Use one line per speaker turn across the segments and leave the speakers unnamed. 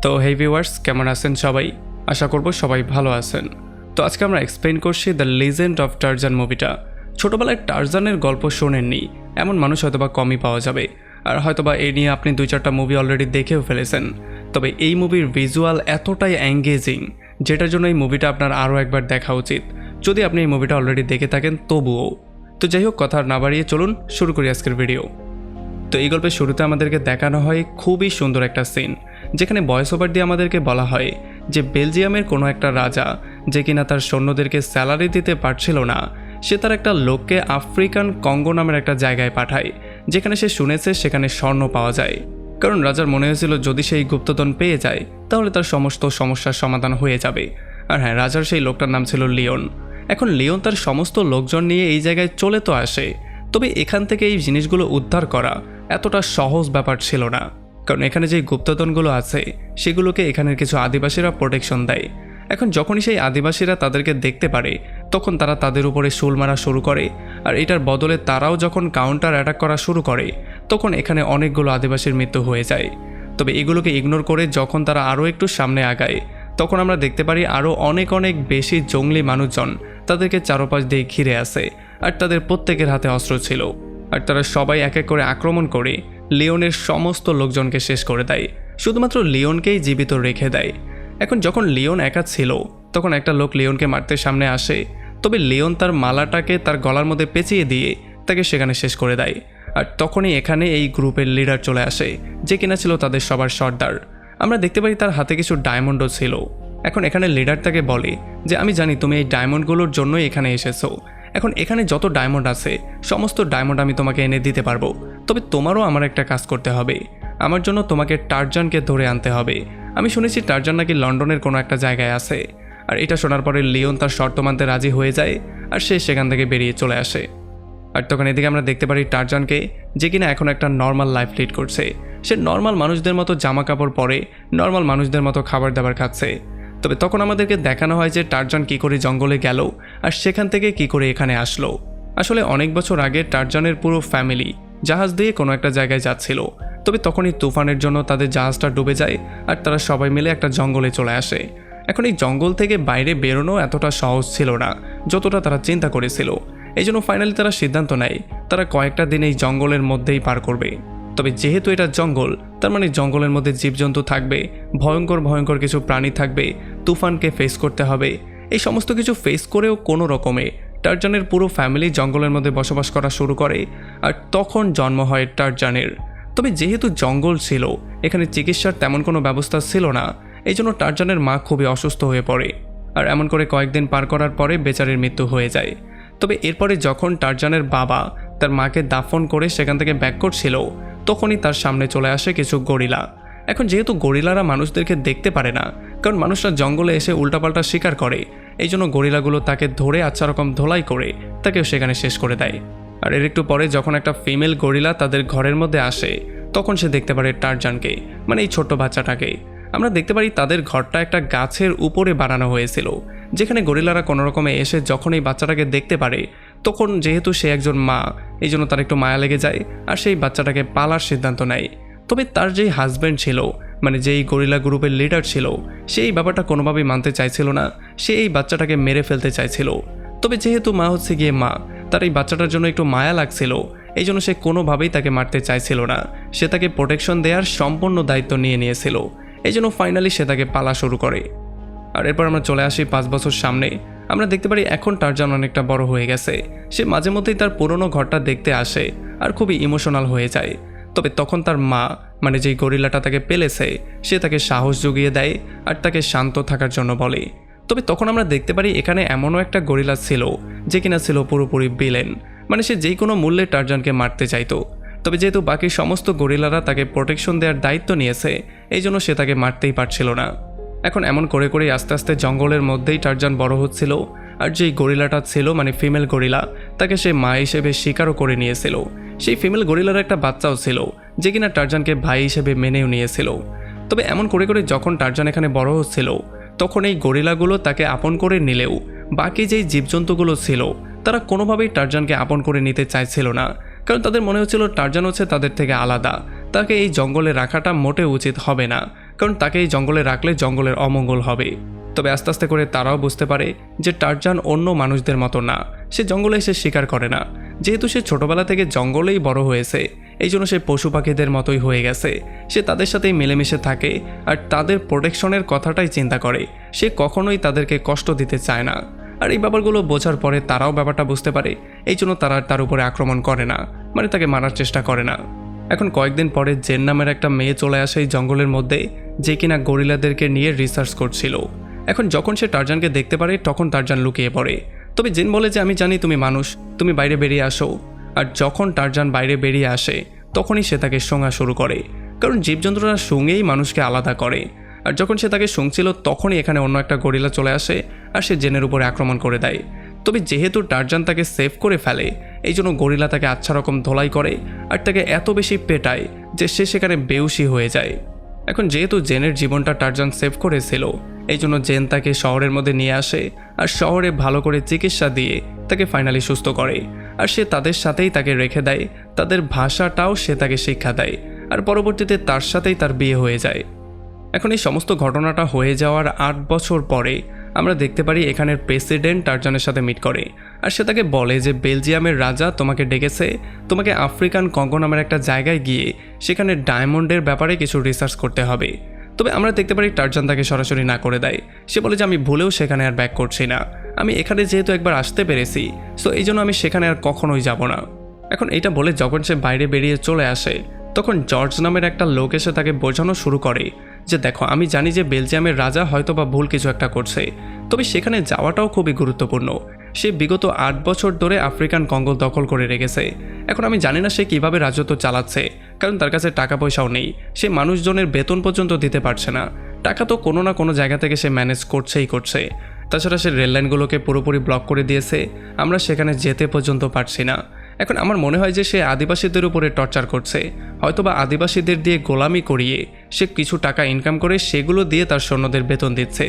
তো হেই ভিউয়ার্স, কেমন আছেন সবাই? আশা করব সবাই ভালো আছেন। তো আজকে আমরা এক্সপ্লেইন করছি দ্য লিজেন্ড অফ টারজান মুভিটা। ছোটবেলায় টারজানের গল্প শোনেননি এমন মানুষ হয়তোবা কমই পাওয়া যাবে, আর হয়তোবা এই নিয়ে আপনি 2-4টা মুভি অলরেডি দেখেও ফেলেছেন। তবে এই মুভির ভিজুয়াল এতটাই এঙ্গেজিং, যেটার জন্য এই মুভিটা আপনার আরও একবার দেখা উচিত, যদি আপনি এই মুভিটা অলরেডি দেখে থাকেন তবুও। তো যাই হোক, কথা না বাড়িয়ে চলুন শুরু করি আজকের ভিডিও। তো এই গল্পের শুরুতে আমাদেরকে দেখানো হয় খুবই সুন্দর একটা সিন, যেখানে ভয়েস ওভার দিয়ে আমাদেরকে বলা হয় যে বেলজিয়ামের কোনো একটা রাজা, যে কিনা তার সৈন্যদেরকে স্যালারি দিতে পারছিল না, সে তার একটা লোককে আফ্রিকান কঙ্গো নামের একটা জায়গায় পাঠায়, যেখানে সে শুনেছে সেখানে স্বর্ণ পাওয়া যায়। কারণ রাজার মনে হয়েছিল যদি সেই গুপ্তধন পেয়ে যায় তাহলে তার সমস্ত সমস্যার সমাধান হয়ে যাবে। আর হ্যাঁ, রাজার সেই লোকটার নাম ছিল লিওন। এখন লিওন তার সমস্ত লোকজন নিয়ে এই জায়গায় চলে তো আসে, তবে এখান থেকে এই জিনিসগুলো উদ্ধার করা এতটা সহজ ব্যাপার ছিল না। কারণ এখানে যে গুপ্তধনগুলো আছে সেগুলোকে এখানের কিছু আদিবাসীরা প্রোটেকশন দেয়। এখন যখনই সেই আদিবাসীরা তাদেরকে দেখতে পারে তখন তারা তাদের উপরে শুল মারা শুরু করে, আর এটার বদলে তারাও যখন কাউন্টার অ্যাটাক করা শুরু করে তখন এখানে অনেকগুলো আদিবাসীর মৃত্যু হয়ে যায়। তবে এগুলোকে ইগনোর করে যখন তারা আরও একটু সামনে আগায় তখন আমরা দেখতে পারি আরও অনেক বেশি জঙ্গলি মানুষজন তাদেরকে চারপাশ দিয়ে ঘিরে আসে, আর তাদের প্রত্যেকের হাতে অস্ত্র ছিল। আর তারা সবাই এক এক করে আক্রমণ করে লিওনের সমস্ত লোকজনকে শেষ করে দেয়, শুধুমাত্র লিওনকেই জীবিত রেখে দেয়। এখন যখন লিওন একা ছিল তখন একটা লোক লিওনকে মারতে সামনে আসে, তবে লিওন তার মালাটাকে তার গলার মধ্যে পেঁচিয়ে দিয়ে তাকে সেখানে শেষ করে দেয়। আর তখনই এখানে এই গ্রুপের লিডার চলে আসে, যে কিনা ছিল তাদের সবার সর্দার। আমরা দেখতে পারি তার হাতে কিছু ডায়মন্ডও ছিল। এখন এখানে লিডার তাকে বলে যে আমি জানি তুমি এই ডায়মন্ডগুলোর জন্যই এখানে এসেছো। এখন এখানে যত ডায়মন্ড আছে সমস্ত ডায়মন্ড আমি তোমাকে এনে দিতে পারবো, তবে তোমারও আমার একটা কাজ করতে হবে। আমার জন্য তোমাকে টারজানকে ধরে আনতে হবে। আমি শুনেছি টারজান নাকি লন্ডনের কোনো একটা জায়গায় আছে। আর এটা শোনার পরে লিওন তার শর্ত মানতে রাজি হয়ে যায়, আর সে সেখান থেকে বেরিয়ে চলে আসে। আর তখন এদিকে আমরা দেখতে পারি টারজানকে, যে কিনা এখন একটা নর্মাল লাইফ লিড করছে। সে নর্মাল মানুষদের মতো জামা কাপড় পরে নর্মাল মানুষদের মতো খাবার দাবার খাচ্ছে। তবে তখন আমাদেরকে দেখানো হয় যে টারজান কী করে জঙ্গলে গেল আর সেখান থেকে কী করে এখানে আসলো। আসলে অনেক বছর আগে টারজানের পুরো ফ্যামিলি জাহাজ দিয়ে কোনো একটা জায়গায় যাচ্ছিল, তবে তখনই তুফানের জন্য তাদের জাহাজটা ডুবে যায় আর তারা সবাই মিলে একটা জঙ্গলে চলে আসে। এখন এই জঙ্গল থেকে বাইরে বেরোনো এতটা সহজ ছিল না যতটা তারা চিন্তা করেছিল। এই জন্য ফাইনালি তারা সিদ্ধান্ত নেয় তারা কয়েকটা দিন এই জঙ্গলের মধ্যেই পার করবে। তবে যেহেতু এটা জঙ্গল, তার মানে জঙ্গলের মধ্যে জীবজন্তু থাকবে, ভয়ঙ্কর কিছু প্রাণী থাকবে, তুফানকে ফেস করতে হবে। এই সমস্ত কিছু ফেস করেও কোনো রকমে টারজানের পুরো ফ্যামিলি জঙ্গলের মধ্যে বসবাস করা শুরু করে, আর তখন জন্ম হয় টারজানের। তবে যেহেতু জঙ্গল ছিল, এখানে চিকিৎসার তেমন কোনো ব্যবস্থা ছিল না, এই জন্য টারজানের মা খুবই অসুস্থ হয়ে পড়ে। আর এমন করে কয়েকদিন পার করার পরে বেচারির মৃত্যু হয়ে যায়। তবে এরপরে যখন টারজানের বাবা তার মাকে দাফন করে সেখান থেকে ব্যাক করছিল তখনই তার সামনে চলে আসে কিছু গরিলা। এখন যেহেতু গরিলারা মানুষদেরকে দেখতে পারে না, কারণ মানুষরা জঙ্গলে এসে উল্টাপাল্টা শিকার করে, এই জন্য গরিলাগুলো তাকে ধরে আচ্ছা রকম ধোলাই করে তাকেও সেখানে শেষ করে দেয়। আর এর একটু পরে যখন একটা ফিমেল গরিলা তাদের ঘরের মধ্যে আসে তখন সে দেখতে পারে টারজানকে, মানে এই ছোট্ট বাচ্চাটাকে। আমরা দেখতে পারি তাদের ঘরটা একটা গাছের উপরে বানানো হয়েছিল, যেখানে গরিলারা কোনো রকমে এসে যখন এই বাচ্চাটাকে দেখতে পারে তখন যেহেতু সে একজন মা, এই জন্য তার একটু মায়া লেগে যায় আর সেই বাচ্চাটাকে পালার সিদ্ধান্ত নেয়। তবে তার যেই হাজব্যান্ড ছিল, মানে যেই গরিলা গ্রুপের লিডার ছিল, সেই ব্যাপারটা কোনোভাবেই মানতে চাইছিল না। সে এই বাচ্চাটাকে মেরে ফেলতে চাইছিল। তবে যেহেতু মা হচ্ছে গিয়ে মা, তার এই বাচ্চাটার জন্য একটু মায়া লাগছিল, এই জন্য সে কোনোভাবেই তাকে মারতে চাইছিল না। সে তাকে প্রোটেকশন দেওয়ার সম্পূর্ণ দায়িত্ব নিয়েছিল, এই জন্য ফাইনালি সে তাকে পালা শুরু করে। আর এরপর আমরা চলে আসি 5 বছর সামনে। আমরা দেখতে পারি এখন টারজান অনেকটা বড় হয়ে গেছে। সে মাঝে মধ্যেই তার পুরনো ঘরটা দেখতে আসে আর খুবই ইমোশনাল হয়ে যায়। তবে তখন তার মা, মানে যেই গরিলাটা তাকে পেলেছে, সে তাকে সাহস জুগিয়ে দেয় আর তাকে শান্ত থাকার জন্য বলে। তবে তখন আমরা দেখতে পারি এখানে এমনও একটা গরিলা ছিল যে কিনা ছিল পুরোপুরি ভিলেন, মানে সে যেই কোনো মূল্যে টারজানকে মারতে চাইতো। তবে যেহেতু বাকি সমস্ত গরিলারা তাকে প্রোটেকশন দেওয়ার দায়িত্ব নিয়েছে, এই জন্য সে তাকে মারতেই পারছিল না। এখন এমন করে করেই আস্তে আস্তে জঙ্গলের মধ্যেই টারজান বড় হচ্ছিল, আর যেই গরিলাটা ছিল মানে ফিমেল গরিলা, তাকে সে মা হিসেবে স্বীকারও করে নিয়েছিল। সেই ফিমেল গরিলার একটা বাচ্চাও ছিল যে কিনা টারজানকে ভাই হিসেবে মেনেও নিয়েছিল। তবে এমন করে করে যখন টারজান এখানে বড় হচ্ছিল তখন এই গরিলাগুলো তাকে আপন করে নিলেও বাকি যেই জীবজন্তুগুলো ছিল তারা কোনোভাবেই টারজানকে আপন করে নিতে চাইছিল না, কারণ তাদের মনে হচ্ছিল টারজান হচ্ছে তাদের থেকে আলাদা, তাকে এই জঙ্গলে রাখাটা মোটেও উচিত হবে না। কারণ তাকে এই জঙ্গলে রাখলে জঙ্গলের অমঙ্গল হবে। তবে আস্তে আস্তে করে তারাও বুঝতে পারে যে টারজান অন্য মানুষদের মতো না, সে জঙ্গলে এসে শিকার করে না। যেহেতু সে ছোটবেলা থেকে জঙ্গলেই বড় হয়েছে, এই জন্য সে পশু পাখিদের মতোই হয়ে গেছে। সে তাদের সাথেই মিলেমিশে থাকে আর তাদের প্রোটেকশনের কথাটাই চিন্তা করে। সে কখনোই তাদেরকে কষ্ট দিতে চায় না। আর এই ব্যাপারগুলো বোঝার পরে তারাও ব্যাপারটা বুঝতে পারে, এই জন্য তারা তার উপরে আক্রমণ করে না, মানে তাকে মারার চেষ্টা করে না। এখন কয়েকদিন পরে জেন নামের একটা মেয়ে চলে আসে এই জঙ্গলের মধ্যে, যে কিনা গরিলাদেরকে নিয়ে রিসার্চ করছিল। এখন যখন সে টারজানকে দেখতে পারে তখন টারজান লুকিয়ে পড়ে। তবে জেন বলে যে আমি জানি তুমি মানুষ, তুমি বাইরে বেরিয়ে আসো। আর যখন টারজান বাইরে বেরিয়ে আসে তখনই সে তাকে শোঙা শুরু করে, কারণ জীবজন্তুরা শুঙেই মানুষকে আলাদা করে। আর যখন সে তাকে শুংছিল তখনই এখানে অন্য একটা গরিলা চলে আসে আর সে জেনের উপরে আক্রমণ করে দেয়। তবে যেহেতু টারজান তাকে সেভ করে ফেলে, এই জন্য গরিলা তাকে আচ্ছা রকম ধোলাই করে আর তাকে এত বেশি পেটায় যে সে সেখানে বেউসি হয়ে যায়। এখন যেহেতু জেনের জীবনটা টারজান সেভ করেছিল, এই জন্য জেন তাকে শহরের মধ্যে নিয়ে আসে আর শহরে ভালো করে চিকিৎসা দিয়ে তাকে ফাইনালি সুস্থ করে। আর সে তাদের সাথেই তাকে রেখে দেয়, তাদের ভাষাটাও সে তাকে শিক্ষা দেয়। আর পরবর্তীতে তার সাথেই তার বিয়ে হয়ে যায়। এখন এই সমস্ত ঘটনাটা হয়ে যাওয়ার 8 বছর পরে আমরা দেখতে পারি এখানের প্রেসিডেন্ট টারজানের সাথে মিট করে। আর সে তাকে বলে যে বেলজিয়ামের রাজা তোমাকে ডেকেছে, তোমাকে আফ্রিকান কঙ্গো নামের একটা জায়গায় গিয়ে সেখানে ডায়মন্ডের ব্যাপারে কিছু রিসার্চ করতে হবে। তবে আমরা দেখতে পারি টারজান তাকে সরাসরি না করে দেয়। সে বলে যে আমি ভুলেও সেখানে আর ব্যাক করছি না, আমি এখানে যেহেতু একবার আসতে পেরেছি, সো এই জন্য আমি সেখানে আর কখনোই যাব না। এখন এটা বলে যখন সে বাইরে বেরিয়ে চলে আসে তখন জর্জ নামের একটা লোক এসে তাকে বোঝানো শুরু করে যে দেখো, আমি জানি যে বেলজিয়ামের রাজা হয়তো বা ভুল কিছু একটা করছে, তবে সেখানে যাওয়াটাও খুবই গুরুত্বপূর্ণ। সে বিগত 8 বছর ধরে আফ্রিকান কঙ্গো দখল করে রেখেছে। এখন আমি জানি না সে কিভাবে রাজত্ব চালাচ্ছে, কারণ তার কাছে টাকা পয়সাও নেই, সে মানুষজনের বেতন পর্যন্ত দিতে পারছে না। টাকা তো কোনো না কোনো জায়গা থেকে সে ম্যানেজ করছে। তাছাড়া সে রেললাইনগুলোকে পুরোপুরি ব্লক করে দিয়েছে, আমরা সেখানে যেতে পর্যন্ত পারছি না। এখন আমার মনে হয় যে সে আদিবাসীদের উপরে টর্চার করছে, হয়তোবা আদিবাসীদের দিয়ে গোলামি করিয়ে সে কিছু টাকা ইনকাম করে সেগুলো দিয়ে তার সৈন্যদের বেতন দিচ্ছে।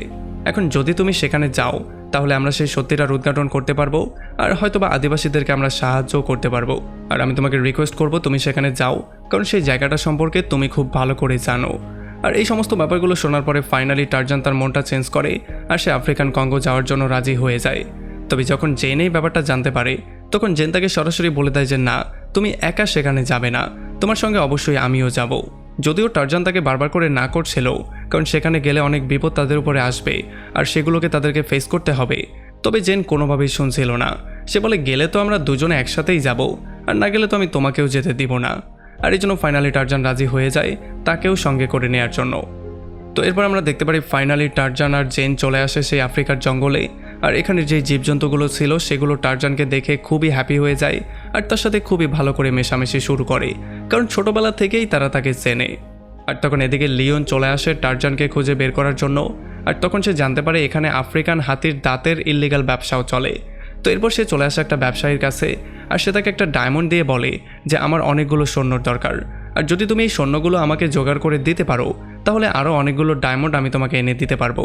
এখন যদি তুমি সেখানে যাও তাহলে আমরা সেই সত্যিটার উদ্ঘাটন করতে পারবো আর হয়তোবা আদিবাসীদেরকে আমরা সাহায্যও করতে পারবো। আর আমি তোমাকে রিকোয়েস্ট করব তুমি সেখানে যাও, কারণ সেই জায়গাটা সম্পর্কে তুমি খুব ভালো করে জানো। আর এই সমস্ত ব্যাপারগুলো শোনার পরে ফাইনালি টারজান তার মনটা চেঞ্জ করে আর সে আফ্রিকান কঙ্গো যাওয়ার জন্য রাজি হয়ে যায়। তবে যখন জেন এই ব্যাপারটা জানতে পারে তখন জেন তাকে সরাসরি বলে দেয় যে না, তুমি একা সেখানে যাবে না, তোমার সঙ্গে অবশ্যই আমিও যাব। যদিও টারজান তাকে বারবার করে না করছিল, কারণ সেখানে গেলে অনেক বিপদ তাদের উপরে আসবে আর সেগুলোকে তাদেরকে ফেস করতে হবে। তবে জেন কোনোভাবেই শুনছিল না। সে বলে গেলে তো আমরা দুজনে একসাথেই যাব, আর না গেলে তো আমি তোমাকেও যেতে দিব না। আর এই জন্য ফাইনালি টারজান রাজি হয়ে যায় তাকেও সঙ্গে করে নেওয়ার জন্য। তো এরপর আমরা দেখতে পারি ফাইনালি টারজান আর জেন চলে আসে সেই আফ্রিকার জঙ্গলে। আর এখানে যে জীবজন্তুগুলো ছিল সেগুলো টারজানকে দেখে খুবই হ্যাপি হয়ে যায় আর তার সাথে খুবই ভালো করে মেশামেশি শুরু করে, কারণ ছোটবেলা থেকেই তারা তাকে চেনে। আর তখন এদিকে লিওন চলে আসে টারজানকে খুঁজে বের করার জন্য। আর তখন সে জানতে পারে এখানে আফ্রিকান হাতির দাঁতের ইল্লিগাল ব্যবসাও চলে। তো এরপর সে চলে আসে একটা ব্যবসায়ীর কাছে আর সে তাকে একটা ডায়মন্ড দিয়ে বলে যে আমার অনেকগুলো সৈন্যর দরকার, আর যদি তুমি এই সৈন্যগুলো আমাকে জোগাড় করে দিতে পারো তাহলে আরও অনেকগুলো ডায়মন্ড আমি তোমাকে এনে দিতে পারবো।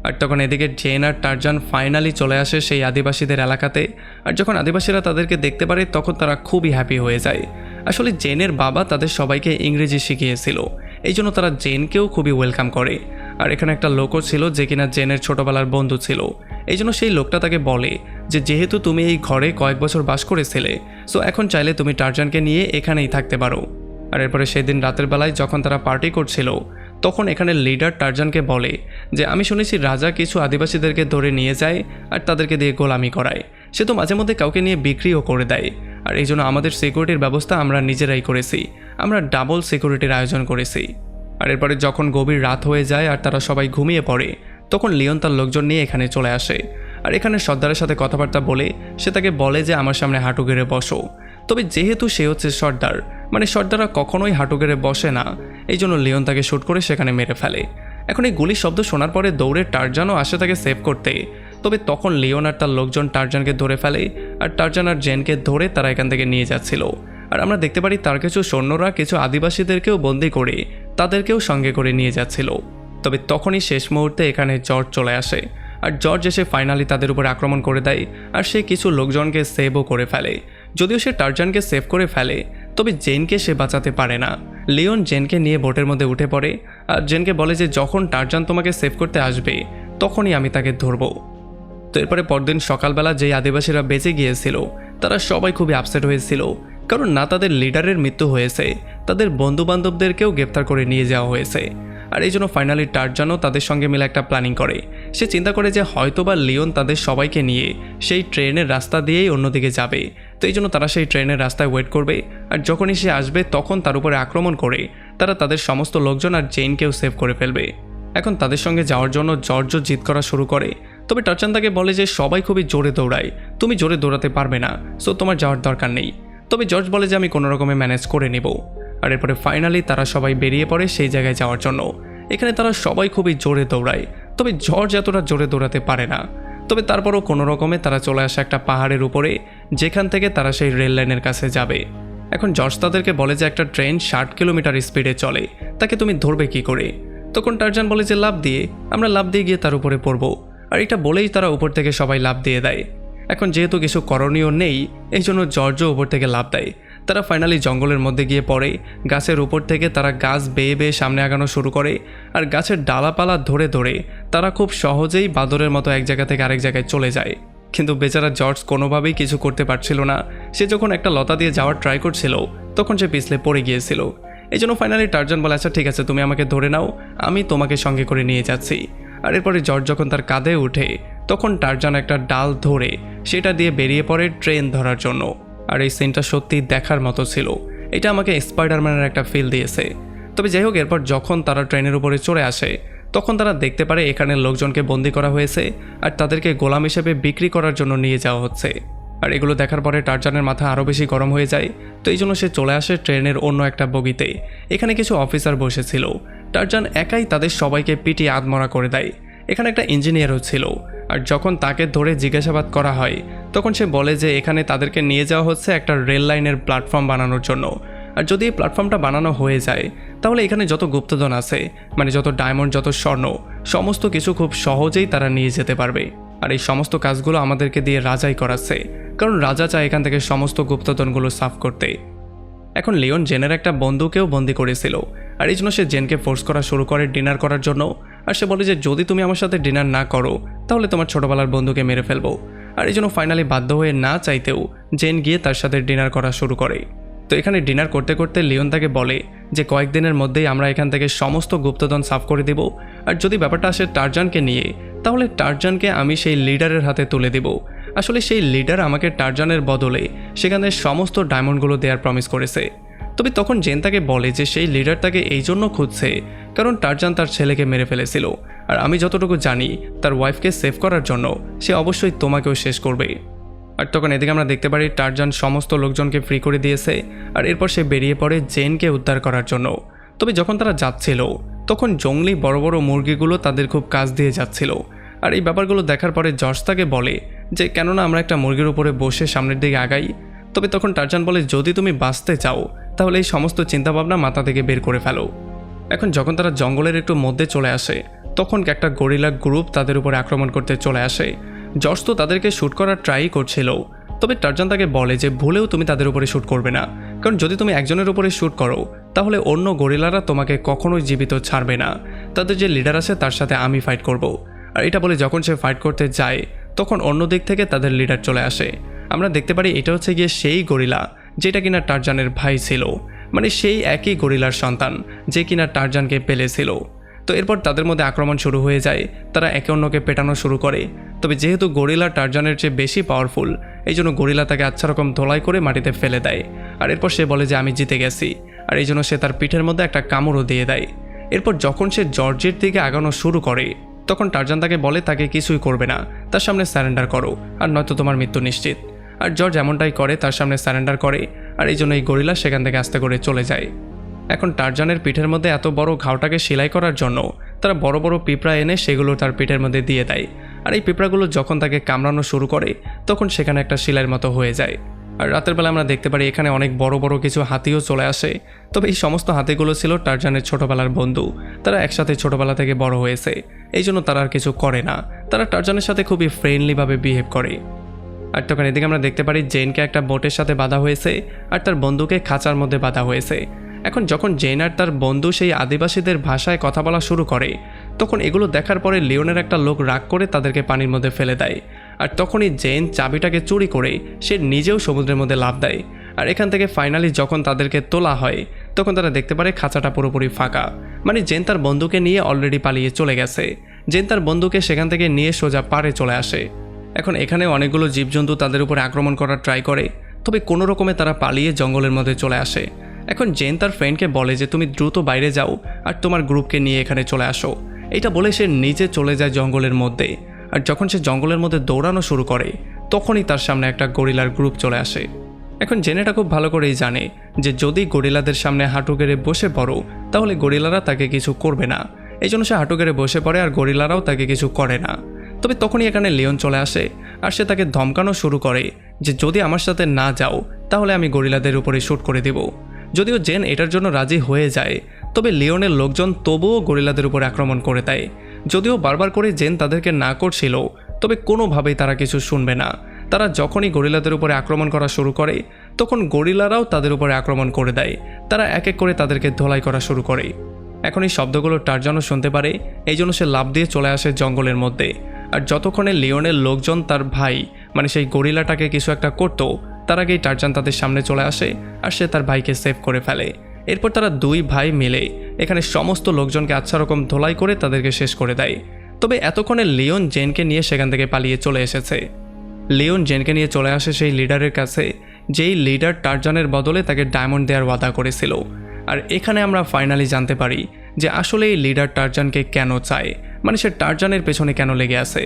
আর তখন এদিকে জেন আর টারজান ফাইনালি চলে আসে সেই আদিবাসীদের এলাকাতে। আর যখন আদিবাসীরা তাদেরকে দেখতে পারে তখন তারা খুবই হ্যাপি হয়ে যায়। আসলে জেনের বাবা তাদের সবাইকে ইংরেজি শিখিয়েছিল, এই জন্য তারা জেনকেও খুবই ওয়েলকাম করে। আর এখানে একটা লোকও ছিল যে কিনা জেনের ছোটবেলার বন্ধু ছিল, এই জন্য সেই লোকটা তাকে বলে যে যেহেতু তুমি এই ঘরে কয়েক বছর বাস করেছিলে, সো এখন চাইলে তুমি টারজানকে নিয়ে এখানেই থাকতে পারো। আর এরপরে সেদিন রাতের বেলায় যখন তারা পার্টি করছিল তখন এখানে লিডার টারজানকে বলে যে আমি শুনেছি রাজা কিছু আদিবাসীদেরকে ধরে নিয়ে যায় আর তাদেরকে দিয়ে গোলামি করায়, সে তো মাঝে মধ্যে কাউকে নিয়ে বিক্রিও করে দেয়। আর এই জন্য আমাদের সিকিউরিটির ব্যবস্থা আমরা নিজেরাই করেছি, আমরা ডাবল সিকিউরিটির আয়োজন করেছি। আর এরপরে যখন গভীর রাত হয়ে যায় আর তারা সবাই ঘুমিয়ে পড়ে তখন লিওন তার লোকজন নিয়ে এখানে চলে আসে। আর এখানে সর্দারের সাথে কথাবার্তা বলে সে তাকে বলে যে আমার সামনে হাঁটু গেড়ে বসো। তবে যেহেতু সে হচ্ছে সর্দার, মানে সর্দাররা কখনোই হাঁটু গেড়ে বসে না, এই জন্য লিওন তাকে শ্যুট করে সেখানে মেরে ফেলে। এখন এই গুলির শব্দ শোনার পরে দৌড়ে টারজানও আসে তাকে সেভ করতে। তবে তখন লিওন আর তার লোকজন টারজানকে ধরে ফেলে আর টারজান আর জেনকে ধরে তারা এখান থেকে নিয়ে যাচ্ছিল। আর আমরা দেখতে পারি তার কিছু সৈন্যরা কিছু আদিবাসীদেরকেও বন্দি করে তাদেরকেও সঙ্গে করে নিয়ে যাচ্ছিল। তবে তখনই শেষ মুহূর্তে এখানে জর্জ চলে আসে আর জর্জ এসে ফাইনালি তাদের উপর আক্রমণ করে দেয় আর সে কিছু লোকজনকে সেভও করে ফেলে। যদিও সে টারজানকে সেভ করে ফেলে তবে জেনকে সে বাঁচাতে পারে না। লিওন জেনকে নিয়ে বোটের মধ্যে উঠে পড়ে আর জেনকে বলে যে যখন টারজান তোমাকে সেভ করতে আসবে তখনই আমি তাকে ধরব। তো এরপরে পরদিন সকালবেলা যেই আদিবাসীরা বেঁচে গিয়েছিল তারা সবাই খুবই আপসেট হয়েছিল, কারণ না তাদের লিডারের মৃত্যু হয়েছে, তাদের বন্ধুবান্ধবদেরকেও গ্রেপ্তার করে নিয়ে যাওয়া হয়েছে। আর এই জন্য ফাইনালি টারজানও তাদের সঙ্গে মিলে একটা প্ল্যানিং করে। সে চিন্তা করে যে হয়তোবা লিওন তাদের সবাইকে নিয়ে সেই ট্রেনের রাস্তা দিয়েই অন্যদিকে যাবে। তো এই জন্য তারা সেই ট্রেনের রাস্তায় ওয়েট করবে, আর যখনই সে আসবে তখন তার উপরে আক্রমণ করে তারা তাদের সমস্ত লোকজন আর জেনকেও সেভ করে ফেলবে। এখন তাদের সঙ্গে যাওয়ার জন্য জর্জও জিদ করা শুরু করে, তবে টারজান তাকে বলে যে সবাই খুবই জোরে দৌড়ায়, তুমি জোরে দৌড়াতে পারবে না, সো তোমার যাওয়ার দরকার নেই। তবে জর্জ বলে যে আমি কোনো রকমে ম্যানেজ করে নেব। আর এরপরে ফাইনালি তারা সবাই বেরিয়ে পড়ে সেই জায়গায় যাওয়ার জন্য। এখানে তারা সবাই খুবই জোরে দৌড়ায়, তবে জর্জ এতটা জোরে দৌড়াতে পারে না। তবে তারপরও কোনো রকমে তারা চলে আসে একটা পাহাড়ের উপরে, যেখান থেকে তারা সেই রেল লাইনের কাছে যাবে। এখন জর্জ তাদেরকে বলে যে একটা ট্রেন 60 কিলোমিটার স্পিডে চলে, তাকে তুমি ধরবে কি করে? তখন টারজান বলে যে লাফ দিয়ে, আমরা লাফ দিয়ে গিয়ে তার উপরে পড়বো। আর এটা বলেই তারা উপর থেকে সবাই লাফ দিয়ে দেয়। এখন যেহেতু কিছু করণীয় নেই এই জন্য জর্জও উপর থেকে লাফ দেয়। তারা ফাইনালি জঙ্গলের মধ্যে গিয়ে পড়ে, গাছের উপর থেকে তারা গাছ বেয়ে বেয়ে সামনে আগানো শুরু করে। আর গাছের ডালাপালা ধরে ধরে তারা খুব সহজেই বাদরের মতো এক জায়গা থেকে আরেক জায়গায় চলে যায়। কিন্তু বেচারা জর্জ কোনোভাবেই কিছু করতে পারছিল না। সে যখন একটা লতা দিয়ে যাওয়ার ট্রাই করছিল তখন সে পিছলে পড়ে গিয়েছিল। এই জন্য ফাইনালি টারজান বলে আচ্ছা ঠিক আছে, তুমি আমাকে ধরে নাও, আমি তোমাকে সঙ্গে করে নিয়ে যাচ্ছি। আর এরপরে জর্জ যখন তার কাঁধে উঠে তখন টারজান একটা ডাল ধরে সেটা দিয়ে বেরিয়ে পড়ে ট্রেন ধরার জন্য। আর এই সিনটা সত্যি দেখার মতো ছিল, এটা আমাকে স্পাইডারম্যানের একটা ফিল দিয়েছে। তবে যাই হোক, এরপর যখন তারা ট্রেনের উপরে চড়ে আসে তখন তারা দেখতে পারে এখানের লোকজনকে বন্দি করা হয়েছে আর তাদেরকে গোলাম হিসেবে বিক্রি করার জন্য নিয়ে যাওয়া হচ্ছে। আর এগুলো দেখার পরে টারজানের মাথা আরও বেশি গরম হয়ে যায়। তো এই জন্য সে চলে আসে ট্রেনের অন্য একটা বগিতে। এখানে কিছু অফিসার বসেছিল, টারজান একাই তাদের সবাইকে পিটিয়ে আধমরা করে দেয়। এখানে একটা ইঞ্জিনিয়ারও ছিল, আর যখন তাকে ধরে জিজ্ঞাসাবাদ করা হয় তখন সে বলে যে এখানে তাদেরকে নিয়ে যাওয়া হচ্ছে একটা রেল লাইনের প্ল্যাটফর্ম বানানোর জন্য। আর যদি এই প্ল্যাটফর্মটা বানানো হয়ে যায় তাহলে এখানে যত গুপ্তধন আছে, মানে যত ডায়মন্ড, যত স্বর্ণ, সমস্ত কিছু খুব সহজেই তারা নিয়ে যেতে পারবে। আর এই সমস্ত কাজগুলো আমাদেরকে দিয়ে রাজাই করাচ্ছে, কারণ রাজা চায় এখান থেকে সমস্ত গুপ্তধনগুলো সাফ করতে। এখন লিওন জেনের একটা বন্ধুকেও বন্দি করেছিল, আর এই জন্য সে জেনকে ফোর্স করা শুরু করে ডিনার করার জন্য। আর সে বলে যে যদি তুমি আমার সাথে ডিনার না করো তাহলে তোমার ছোটবেলার বন্ধুকে মেরে ফেলবো। আর এই জন্য ফাইনালি বাধ্য হয়ে না চাইতেও জেন গিয়ে তার সাথে ডিনার করা শুরু করে। তো এখানে ডিনার করতে করতে লিওন তাকে বলে যে কয়েকদিনের মধ্যেই আমরা এখান থেকে সমস্ত গুপ্তধন সাফ করে দেব। আর যদি ব্যাপারটা আসে টারজানকে নিয়ে তাহলে টারজানকে আমি সেই লিডারের হাতে তুলে দেব। আসলে সেই লিডার আমাকে টারজানের বদলে সেখানে সমস্ত ডায়মন্ডগুলো দেওয়ার প্রমিস করেছে। তবে তখন জেন তাকে বলে যে সেই লিডার তাকে এই জন্য খুঁজছে কারণ টারজান তার ছেলেকে মেরে ফেলেছিল, আর আমি যতটুকু জানি তার ওয়াইফকে সেভ করার জন্য সে অবশ্যই তোমাকেও শেষ করবে। আর তখন এদিকে আমরা দেখতে পারি টারজান সমস্ত লোকজনকে ফ্রি করে দিয়েছে, আর এরপর সে বেরিয়ে পড়ে জেনকে উদ্ধার করার জন্য। তবে যখন তারা যাচ্ছিল তখন জঙ্গলি বড় বড় মুরগিগুলো তাদের খুব কাছ দিয়ে যাচ্ছিল। আর এই ব্যাপারগুলো দেখার পরে জর্জ তাকে বলে যে কেননা আমরা একটা মুরগির উপরে বসে সামনের দিকে আগাই। তবে তখন টারজান বলে যদি তুমি বাঁচতে চাও তাহলে এই সমস্ত চিন্তাভাবনা মাথা থেকে বের করে ফেলো। এখন যখন তারা জঙ্গলের একটু মধ্যে চলে আসে তখন একটা গরিলা গ্রুপ তাদের উপরে আক্রমণ করতে চলে আসে। জর্জ তো তাদেরকে শ্যুট করার ট্রাই করছিল, তবে টারজান তাকে বলে যে ভুলেও তুমি তাদের উপরে শ্যুট করবে না, কারণ যদি তুমি একজনের উপরে শ্যুট করো তাহলে অন্য গরিলারা তোমাকে কখনোই জীবিত ছাড়বে না। তাদের যে লিডার আছে তার সাথে আমি ফাইট করব। আর এটা বলে যখন সে ফাইট করতে যায় তখন অন্য দিক থেকে তাদের লিডার চলে আসে। আমরা দেখতে পারি এটা হচ্ছে গিয়ে সেই গরিলা যেটা কিনা টারজানের ভাই ছিল, মানে সেই একই গরিলার সন্তান যে কিনা টারজানকে পেলেছিল। তো এরপর তাদের মধ্যে আক্রমণ শুরু হয়ে যায়, তারা একে অন্যকে পেটানো শুরু করে। তবে যেহেতু গরিলা টারজানের চেয়ে বেশি পাওয়ারফুল এই জন্য গরিলা তাকে আচ্ছা রকম ধোলাই করে মাটিতে ফেলে দেয়। আর এরপর সে বলে যে আমি জিতে গেছি, আর এই জন্য সে তার পিঠের মধ্যে একটা কামড়ও দিয়ে দেয়। এরপর যখন সে জর্জের দিকে আগানো শুরু করে তখন টারজান তাকে বলে তাকে কিছুই করবে না, তার সামনে স্যারেন্ডার করো আর নয়তো তোমার মৃত্যু নিশ্চিত। আর জর্জ এমনটাই করে, তার সামনে স্যারেন্ডার করে। আর এই জন্য এই গরিলা সেখান থেকে আস্তে করে চলে যায়। এখন টারজানের পিঠের মধ্যে এত বড় ঘাওটাকে সেলাই করার জন্য তারা বড় বড় পিঁপড়া এনে সেগুলো তার পিঠের মধ্যে দিয়ে দেয়। আর এই পিঁপড়াগুলো যখন তাকে কামড়ানো শুরু করে তখন সেখানে একটা শিলার মতো হয়ে যায়। আর রাতের বেলা আমরা দেখতে পারি এখানে অনেক বড় বড় কিছু হাতিও চলে আসে। তবে এই সমস্ত হাতিগুলো ছিল টারজানের ছোটবেলার বন্ধু, তারা একসাথে ছোটবেলা থেকে বড় হয়েছে, এই জন্য তারা আর কিছু করে না, তারা টারজানের সাথে খুবই ফ্রেন্ডলিভাবে বিহেভ করে। আর তখন এদিকে আমরা দেখতে পারি জেনকে একটা বোটের সাথে বাঁধা হয়েছে আর তার বন্ধুকে খাঁচার মধ্যে বাঁধা হয়েছে। এখন যখন জেন আর তার বন্ধু সেই আদিবাসীদের ভাষায় কথা বলা শুরু করে, তখন এগুলো দেখার পরে লিওনের একটা লোক রাগ করে তাদেরকে পানির মধ্যে ফেলে দেয়। আর তখনই জেন চাবিটাকে চুরি করে সে নিজেও সমুদ্রের মধ্যে লাফ দেয়। আর এখান থেকে ফাইনালি যখন তাদেরকে তোলা হয়, তখন তারা দেখতে পারে খাঁচাটা পুরোপুরি ফাঁকা, মানে জেন তার বন্ধুকে নিয়ে অলরেডি পালিয়ে চলে গেছে। জেন তার বন্ধুকে সেখান থেকে নিয়ে সোজা পাড়ে চলে আসে। এখন এখানে অনেকগুলো জীবজন্তু তাদের উপরে আক্রমণ করার ট্রাই করে, তবে কোনো রকমে তারা পালিয়ে জঙ্গলের মধ্যে চলে আসে। এখন জেন তার ফ্রেন্ডকে বলে যে তুমি দ্রুত বাইরে যাও আর তোমার গ্রুপকে নিয়ে এখানে চলে আসো। এটা বলে সে নিজে চলে যায় জঙ্গলের মধ্যে। আর যখন সে জঙ্গলের মধ্যে দৌড়ানো শুরু করে, তখনই তার সামনে একটা গরিলার গ্রুপ চলে আসে। এখন জেন এটা খুব ভালো করেই জানে যে যদি গরিলাদের সামনে হাঁটু গেড়ে বসে পড়ো, তাহলে গরিলারা তাকে কিছু করবে না। এই জন্য সে হাঁটু গেড়ে বসে পড়ে আর গরিলারাও তাকে কিছু করে না। তবে তখনই এখানে লিওন চলে আসে আর সে তাকে ধমকানো শুরু করে যে যদি আমার সাথে না যাও তাহলে আমি গরিলাদের উপরে শ্যুট করে দেব। যদিও জেন এটার জন্য রাজি হয়ে যায়, তবে লিওনের লোকজন তবুও গরিলাদের উপর আক্রমণ করে দেয়। যদিও বারবার করে জেন তাদেরকে না করছিল, তবে কোনোভাবেই তারা কিছু শুনবে না। তারা যখনই গরিলাদের উপরে আক্রমণ করা শুরু করে, তখন গরিলারাও তাদের উপরে আক্রমণ করে দেয়। তারা এক এক করে তাদেরকে ধোলাই করা শুরু করে। এখন এই শব্দগুলো টারজানও শুনতে পারে, এই জন্য সে লাফ দিয়ে চলে আসে জঙ্গলের মধ্যে। আর যতক্ষণে লিওনের লোকজন তার ভাই মানে সেই গরিলাটাকে কিছু একটা করতো, তার আগেই টারজান তাদের সামনে চলে আসে আর সে তার ভাইকে সেভ করে ফেলে। এরপর তারা দুই ভাই মিলে এখানে সমস্ত লোকজনকে আচ্ছা রকম ধোলাই করে তাদেরকে শেষ করে দেয়। তবে এতক্ষণে লিওন জেনকে নিয়ে সেখান থেকে পালিয়ে চলে এসেছে। লিওন জেনকে নিয়ে চলে আসে সেই লিডারের কাছে, যেই লিডার টারজানের বদলে তাকে ডায়মন্ড দেওয়ার ওয়াদা করেছিল। আর এখানে আমরা ফাইনালি জানতে পারি যে আসলে এই লিডার টারজানকে কেন চায়, মানে সে টারজানের পেছনে কেন লেগে আছে।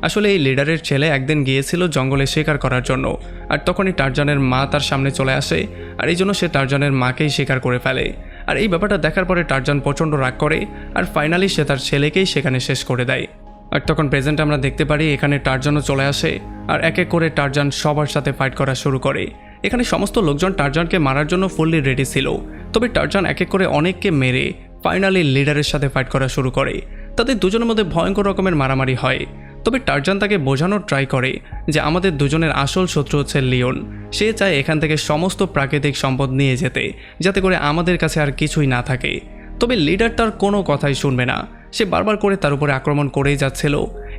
আসলে এই লিডারের ছেলে একদিন গিয়েছিল জঙ্গলে শিকার করার জন্য, আর তখনই টারজানের মা তার সামনে চলে আসে, আর এই জন্য সে টারজানের মাকেই শিকার করে ফেলে। আর এই ব্যাপারটা দেখার পরে টারজান প্রচণ্ড রাগ করে আর ফাইনালি সে তার ছেলেকেই সেখানে শেষ করে দেয়। আর তখন প্রেজেন্ট আমরা দেখতে পারি এখানে টারজানও চলে আসে আর এক এক করে টারজান সবার সাথে ফাইট করা শুরু করে। এখানে সমস্ত লোকজন টারজানকে মারার জন্য ফুললি রেডি ছিল, তবে টারজান এক এক করে অনেককে মেরে ফাইনালি লিডারের সাথে ফাইট করা শুরু করে। তাদের দুজনের মধ্যে ভয়ঙ্কর রকমের মারামারি হয়। তবে টারজান তাকে বোঝানোর ট্রাই করে যে আমাদের দুজনের আসল শত্রু হচ্ছে লিওন। সে চায় এখান থেকে সমস্ত প্রাকৃতিক সম্পদ নিয়ে যেতে, যাতে করে আমাদের কাছে আর কিছুই না থাকে। তবে লিডার তার কোনো কথাই শুনবে না, সে বারবার করে তার উপরে আক্রমণ করেই যাচ্ছিল।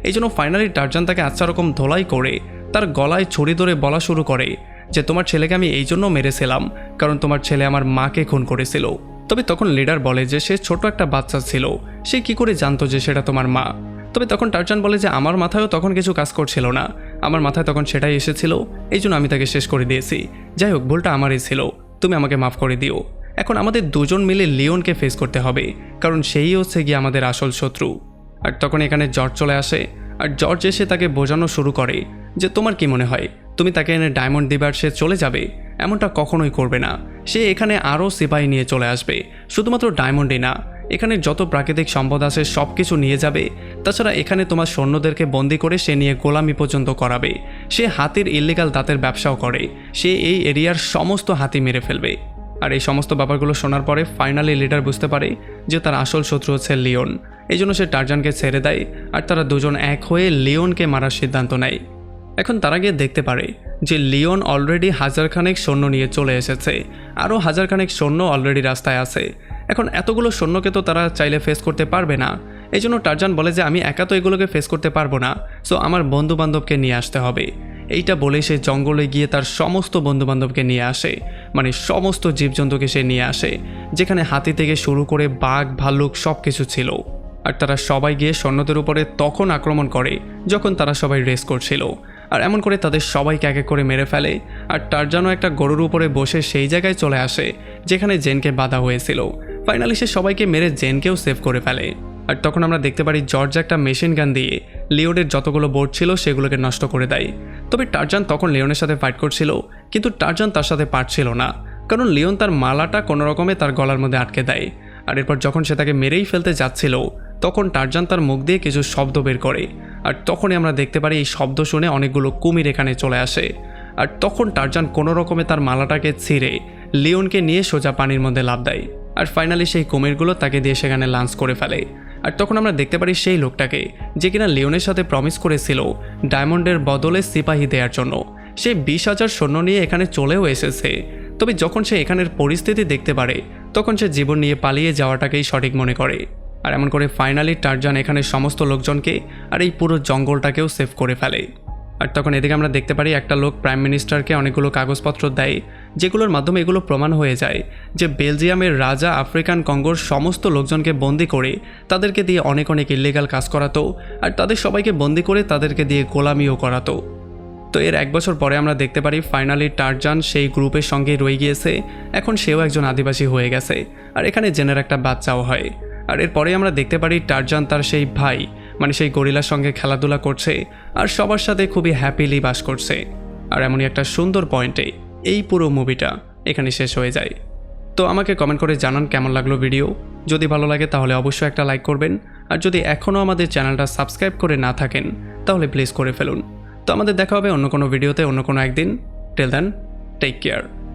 এই জন্য ফাইনালি টারজান তাকে আচ্ছা রকম ধোলাই করে তার গলায় ছুরি ধরে বলা শুরু করে যে তোমার ছেলেকে আমি এই জন্য মেরেছিলাম কারণ তোমার ছেলে আমার মাকে খুন করেছিল। তবে তখন লিডার বলে যে সে ছোট একটা বাচ্চা ছিল, সে কি করে জানতো যে সেটা তোমার মা। তবে তখন টারজান বলে যে আমার মাথায়ও তখন কিছু কাজ করছিল না, আমার মাথায় তখন সেটাই এসেছিল, এই জন্য আমি তাকে শেষ করে দিয়েছি। যাই হোক, ভুলটা আমারই ছিল, তুমি আমাকে মাফ করে দিও। এখন আমাদের দুজন মিলে লিওনকে ফেস করতে হবে, কারণ সেই হচ্ছে গিয়ে আমাদের আসল শত্রু। আর তখন এখানে জর্জ চলে আসে আর জর্জ এসে তাকে বোঝানো শুরু করে যে তোমার কি মনে হয় তুমি তাকে এনে ডায়মন্ড দিবে আর সে চলে যাবে? এমনটা কখনোই করবে না। সে এখানে আরও সিপাহি নিয়ে চলে আসবে, শুধুমাত্র ডায়মন্ডই না, এখানে যত প্রাকৃতিক সম্পদ আছে সব কিছু নিয়ে যাবে। তাছাড়া এখানে তোমার সৈন্যদেরকে বন্দি করে সে নিয়ে গোলামি পর্যন্ত করাবে। সে হাতির ইল্লিগাল দাঁতের ব্যবসাও করে, সে এই এরিয়ার সমস্ত হাতি মেরে ফেলবে। আর এই সমস্ত ব্যাপারগুলো শোনার পরে ফাইনালি লিডার বুঝতে পারে যে তার আসল শত্রু হচ্ছে লিওন। এই জন্য সে টারজানকে ছেড়ে দেয় আর তারা দুজন এক হয়ে লিওনকে মারার সিদ্ধান্ত নেয়। এখন তারা গিয়ে দেখতে পারে যে লিওন অলরেডি হাজারখানেক সৈন্য নিয়ে চলে এসেছে, আরও হাজারখানেক সৈন্য অলরেডি রাস্তায় আছে। এখন এতগুলো সৈন্যকে তো তারা চাইলে ফেস করতে পারবে না, এই জন্য টারজান বলে যে আমি একা তো এগুলোকে ফেস করতে পারবো না, সো আমার বন্ধুবান্ধবকে নিয়ে আসতে হবে। এইটা বলে সে জঙ্গলে গিয়ে তার সমস্ত বন্ধুবান্ধবকে নিয়ে আসে, মানে সমস্ত জীবজন্তুকে সে নিয়ে আসে, যেখানে হাতি থেকে শুরু করে বাঘ ভাল্লুক সব কিছু ছিল। আর তারা সবাই গিয়ে সৈন্যদের উপরে তখন আক্রমণ করে যখন তারা সবাই রেস করছিল, আর এমন করে তাদের সবাইকে এক এক করে মেরে ফেলে। আর টারজানও একটা গরুর উপরে বসে সেই জায়গায় চলে আসে যেখানে জেনকে বাঁধা হয়েছিল। ফাইনালি সে সবাইকে মেরে জেনকেও সেভ করে ফেলে। আর তখন আমরা দেখতে পারি জর্জ একটা মেশিন গান দিয়ে লিওনের যতগুলো বোর্ড ছিল সেগুলোকে নষ্ট করে দেয়। তবে টারজান তখন লিওনের সাথে ফাইট করছিল, কিন্তু টারজান তার সাথে পারছিল না, কারণ লিওন তার মালাটা কোনো রকমে তার গলার মধ্যে আটকে দেয়। আর এরপর যখন সে তাকে মেরেই ফেলতে যাচ্ছিল, তখন টারজান তার মুখ দিয়ে কিছু শব্দ বের করে। আর তখনই আমরা দেখতে পারি এই শব্দ শুনে অনেকগুলো কুমির এখানে চলে আসে। আর তখন টারজান কোনো রকমে তার মালাটাকে ছিঁড়ে লিওনকে নিয়ে সোজা পানির মধ্যে লাফ দেয়। আর ফাইনালি সেই কুমিরগুলো তাকে দিয়ে সেখানে লাঞ্চ করে ফেলে। আর তখন আমরা দেখতে পারি সেই লোকটাকে যে কিনা লিওনের সাথে প্রমিস করেছিল ডায়মন্ডের বদলে সিপাহি দেওয়ার জন্য, সে 20,000 সৈন্য নিয়ে এখানে চলেও এসেছে। তবে যখন সে এখানের পরিস্থিতি দেখতে পারে তখন সে জীবন নিয়ে পালিয়ে যাওয়াটাকেই সঠিক মনে করে। আর এমন করে ফাইনালি টারজান এখানে সমস্ত লোকজনকে আর এই পুরো জঙ্গলটাকেও সেভ করে ফেলে। আর তখন এদিকে আমরা দেখতে পারি একটা লোক প্রাইম মিনিস্টারকে অনেকগুলো কাগজপত্র দেয়, যেগুলোর মাধ্যমে এগুলো প্রমাণ হয়ে যায় যে বেলজিয়ামের রাজা আফ্রিকান কঙ্গোর সমস্ত লোকজনকে বন্দি করে তাদেরকে দিয়ে অনেক অনেক ইল্লিগাল কাজ করাতো, আর তাদের সবাইকে বন্দি করে তাদেরকে দিয়ে গোলামিও করাতো। তো এর 1 বছর পরে আমরা দেখতে পারি ফাইনালি টারজান সেই গ্রুপের সঙ্গেই রয়ে গিয়েছে। এখন সেও একজন আদিবাসী হয়ে গেছে, আর এখানে জেনের একটা বাচ্চাও হয়। আর এরপরে আমরা দেখতে পারি টারজান তার সেই ভাই মানে সেই গরিলার সঙ্গে খেলাধুলা করছে আর সবার সাথে খুবই হ্যাপিলি বাস করছে। আর এমনই একটা সুন্দর পয়েন্টে এই পুরো মুভিটা এখানে শেষ হয়ে যায়। তো আমাকে কমেন্ট করে জানান কেমন লাগলো ভিডিও। যদি ভালো লাগে তাহলে অবশ্যই একটা লাইক করবেন, আর যদি এখনও আমাদের চ্যানেলটা সাবস্ক্রাইব করে না থাকেন তাহলে প্লিজ করে ফেলুন। তো আমাদের দেখা হবে অন্য কোনো ভিডিওতে অন্য কোনো একদিন। Till then, take care.